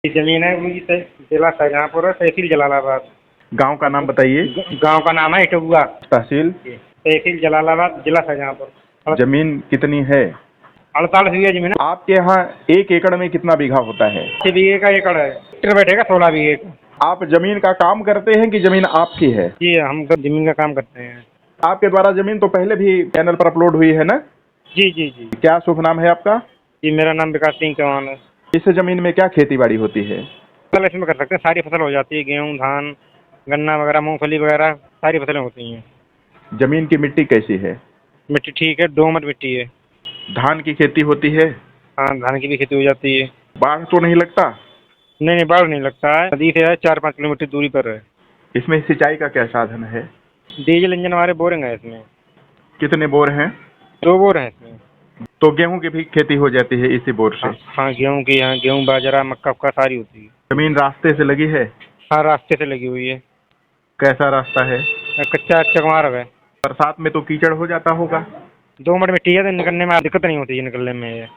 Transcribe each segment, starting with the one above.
ये जमीन है मुझे जिला शाहजहाँपुर है, तहसील जलालाबाद। गांव का नाम बताइए। गांव का नाम है इटुआ, तहसील तहसील जलालाबाद, जिला शाहजहाँपुर। जमीन कितनी है? 48 बीघा जमीन है। आपके यहाँ 1 एकड़ में कितना बीघा होता है? 6 बीघे का एकड़ है, ट्रैक्टर बैठेगा 16 बीघे का। आप जमीन का काम करते हैं कि जमीन आपकी है? जी हम जमीन का काम करते हैं। आपके द्वारा जमीन तो पहले भी चैनल पर अपलोड हुई है ना? जी जी जी। क्या शुभ नाम है आपका? जी मेरा नाम विकास सिंह चौहान है। इस जमीन में क्या खेती बाड़ी होती है? फसल इसमें कर सकते हैं, सारी फसल हो जाती है, गेहूँ धान गन्ना वगैरह मूंगफली वगैरह सारी फसलें होती हैं। जमीन की मिट्टी कैसी है? मिट्टी ठीक है, दोमट मिट्टी है। धान की खेती होती है? हाँ धान की भी खेती हो जाती है। बाढ़ तो नहीं लगता? नहीं नहीं बाढ़ नहीं लगता है, नदी से है 4-5 किलोमीटर दूरी पर है। इसमें सिंचाई का क्या साधन है? डीजल इंजन वाले बोरिंग है इसमें। कितने बोर हैं? 2 बोर हैं इसमें। तो गेहूं की भी खेती हो जाती है इसी बोर से? हाँ गेहूँ की, हाँ गेहूँ बाजरा मक्का वक्का सारी होती है। जमीन रास्ते से लगी है? हाँ रास्ते से लगी हुई है। कैसा रास्ता है? कच्चा चकमार है। बरसात में तो कीचड़ हो जाता होगा? दोमट मिट्टी है तो निकलने में दिक्कत नहीं होती है, निकलने में ये।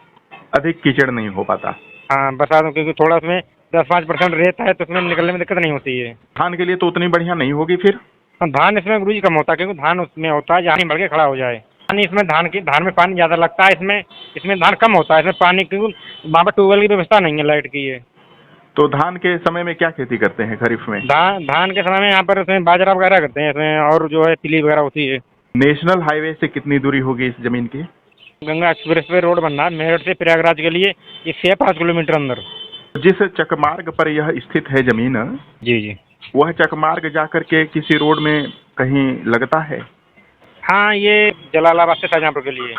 अधिक कीचड़ नहीं हो पाता? हाँ बरसात में क्योंकि थोड़ा उसमें 10-5% रेत है तो उसमें निकलने में दिक्कत नहीं होती है। धान के लिए तो उतनी बढ़िया नहीं होगी फिर? हाँ धान इसमें गुरुजी कम होता है, क्योंकि धान उसमें होता है जहाँ बढ़ के खड़ा हो जाए। पानी इसमें धान में पानी ज़्यादा लगता है, इसमें धान कम होता है। इसमें पानी क्योंकि वहाँ पर ट्यूबवेल की व्यवस्था नहीं है, लाइट की है। तो धान के समय में क्या खेती करते हैं खरीफ में? धान के समय में यहाँ पर इसमें बाजरा वगैरह करते हैं इसमें, और जो है तिली वगैरह होती है। नेशनल हाईवे से कितनी दूरी होगी इस जमीन की? गंगा एक्सप्रेस वे रोड बनना है मेरठ से प्रयागराज के लिए, इससे 5 किलोमीटर अंदर। जिस चकमार्ग पर यह स्थित है जमीन, जी जी। वह चकमार्ग जाकर के किसी रोड में कहीं लगता है? हाँ ये जलालाबाद से शाहजहाँपुर के लिए।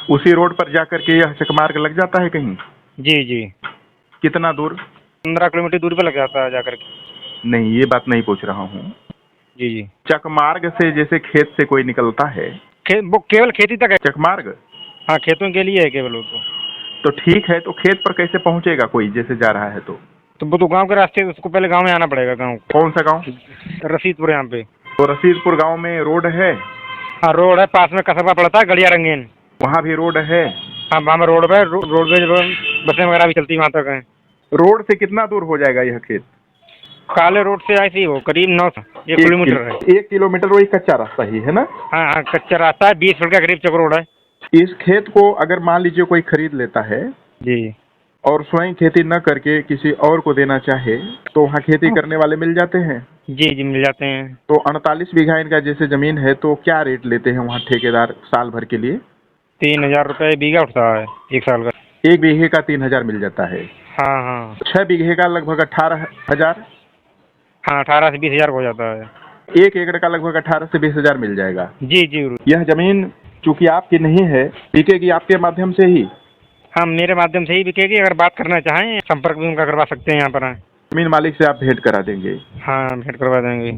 उसी रोड पर जाकर के यह चकमार्ग लग जाता है कहीं? जी जी। कितना दूर? 15 किलोमीटर दूरी पर लग जाता है जाकर के। नहीं, ये बात नहीं पूछ रहा हूँ। जी जी। चकमार्ग से जैसे खेत से कोई निकलता है? वो केवल खेती तक है चकमार्ग? हाँ खेतों के लिए है केवल वो तो ठीक है, तो खेत पर कैसे पहुंचेगा कोई जैसे जा रहा है? तो वो तो गांव के रास्ते, उसको पहले गांव में आना पड़ेगा। गांव कौन सा गांव? रसीदपुर यहाँ पे। तो रसीदपुर गांव में रोड है? हाँ रोड है, पास में कस्बा पड़ता है गड़िया रंगीन, वहाँ भी रोड है? हाँ वहाँ में रोड पे रोडवेज बसें वगैरह भी चलती वहाँ तक हैं। रोड से कितना दूर हो जाएगा यह खेत? काले रोड से ऐसी हो करीब 1 किलोमीटर है। 1 किलोमीटर वही कच्चा रास्ता ही है ना? हाँ हाँ कच्चा रास्ता है, 20 फीट का करीब चक रोड है। इस खेत को अगर मान लीजिए कोई खरीद लेता है जी, और स्वयं खेती न करके किसी और को देना चाहे तो वहाँ खेती करने वाले मिल जाते हैं? जी जी मिल जाते हैं। तो 48 बीघा इनका जैसे जमीन है, तो क्या रेट लेते हैं वहाँ ठेकेदार साल भर के लिए? 3000 रुपये बीघा उठता है 1 साल का। 1 बीघे का 3000 मिल जाता है? हाँ हाँ। 6 बीघे का लगभग 18,000? हाँ 18 से 20,000 हो जाता है। 1 एकड़ का लगभग 18 से 20,000 मिल जाएगा? जी जी। यह जमीन चूंकि आपकी नहीं है, बिकेगी आपके माध्यम से ही? हाँ मेरे माध्यम से ही बिकेगी, अगर बात करना चाहें संपर्क भी उनका करवा सकते हैं यहाँ पर। जमीन मालिक से आप भेंट करा देंगे? हाँ भेंट करवा देंगे।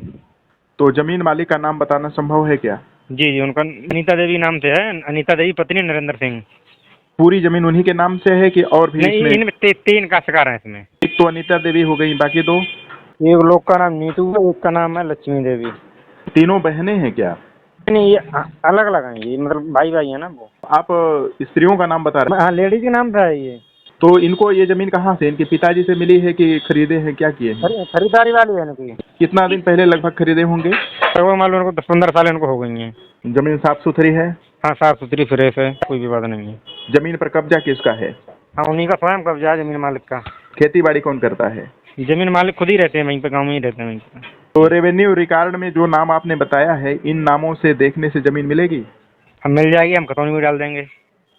तो जमीन मालिक का नाम बताना संभव है क्या? जी जी उनका अनीता देवी नाम से है, अनीता देवी पत्नी नरेंद्र सिंह। पूरी जमीन उन्हीं के नाम से है कि और भी? नहीं इनमें 3 काश्तकार हैं इसमें। एक तो अनीता देवी हो गई, बाकी 2? एक लोग का नाम नीतू है, एक का नाम है लक्ष्मी देवी। तीनों बहनें हैं क्या? नहीं ये अलग अलग हैं, ये मतलब भाई भाई है ना वो। आप स्त्रियों का नाम बता रहे हैं? हाँ लेडीज के नाम पे है ये। तो इनको ये जमीन कहाँ से, इनके पिताजी से मिली है कि खरीदे हैं, क्या किए हैं? खरीदारी वाली है इनकी। कितना दिन पहले लगभग खरीदे होंगे? लगभग मान लो इनको 10-15 साल इनको हो गई हैं। जमीन साफ सुथरी है? हाँ साफ सुथरी फ्रेश है, कोई विवाद नहीं है। जमीन पर कब्जा किसका है? हाँ उन्हीं का स्वयं कब्जा है जमीन मालिक का। खेती बाड़ी कौन करता है? जमीन मालिक खुद ही रहते हैं वहीं पे, गाँव में ही रहते हैं वहीं पे। तो रेवेन्यू रिकॉर्ड में जो नाम आपने बताया है, इन नामों से देखने से जमीन मिलेगी? हम मिल जाएगी, हम खतौनी में डाल देंगे।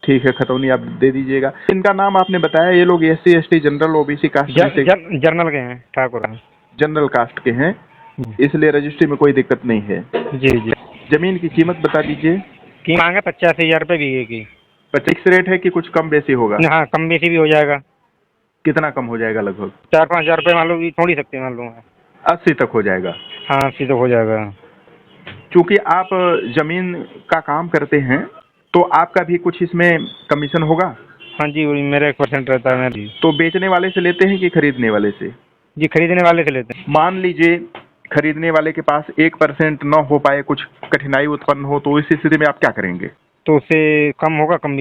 ठीक है, खतौनी आप दे दीजिएगा। इनका नाम आपने बताया, ये लोग SC ST general OBC caste से? जर्नल के हैं, ठाकुर हैं। जनरल कास्ट के हैं, इसलिए रजिस्ट्री में कोई दिक्कत नहीं है। जी जी। जमीन की कीमत बता दीजिए। की मांग है 85,000 रुपये बीघे की। फिक्स रेट है कि कुछ कम बेसी होगा? हाँ कम बेसी भी हो जाएगा। कितना कम हो जाएगा? लगभग 4-5 हज़ार रुपये मान लो, छोड़ ही सकते हैं मान लो। 80 तक हो जाएगा? हाँ 80 तक हो जाएगा। चूंकि आप जमीन का काम करते हैं तो आपका भी कुछ इसमें कमीशन होगा? हाँ जी मेरा 1% रहता है जी। तो बेचने वाले से लेते हैं कि खरीदने वाले से? जी खरीदने वाले से लेते हैं। मान लीजिए खरीदने वाले के पास 1% न हो पाए, कुछ कठिनाई उत्पन्न हो, तो इस स्थिति में आप क्या करेंगे? तो उससे कम होगा, कम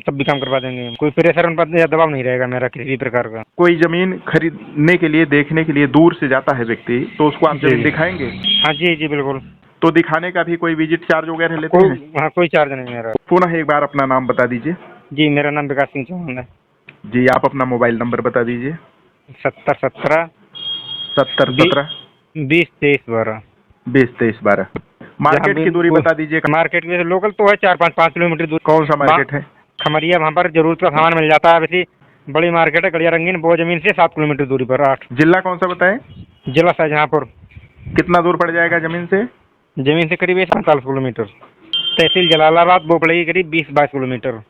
तब भी कम करवा देंगे। कोई प्रेशर उन पर या दबाव नहीं रहेगा मेरा किसी भी प्रकार का। कोई जमीन खरीदने के लिए, देखने के लिए दूर से जाता है व्यक्ति, तो उसको आप जी। जमीन दिखाएंगे? हाँ जी जी बिल्कुल। तो दिखाने का भी कोई विजिट चार्ज वगैरह लेते हैं? हाँ, कोई चार्ज नहीं मेरा। पुनः एक बार अपना नाम बता दीजिए। जी, मेरा नाम विकास सिंह चौहान है। जी, आप अपना मोबाइल नंबर बता दीजिए। 7017 7017 202312। 202312। मार्केट की दूरी बता दीजिए। मार्केट में लोकल तो है 4-5 किलोमीटर दूर। कौन सा मार्केट है? खमरिया, वहाँ पर जरूरत का सामान मिल जाता है। वैसी बड़ी मार्केट है गड़िया रंगीन, वो जमीन से 7 किलोमीटर दूरी पर। 8। जिला कौन सा बताएं? जिला शाहजहाँपुर। कितना दूर पड़ जाएगा जमीन से? जमीन से करीब 45 किलोमीटर। तहसील जलालाबाद, वो पड़ेगी करीब 20-22 किलोमीटर।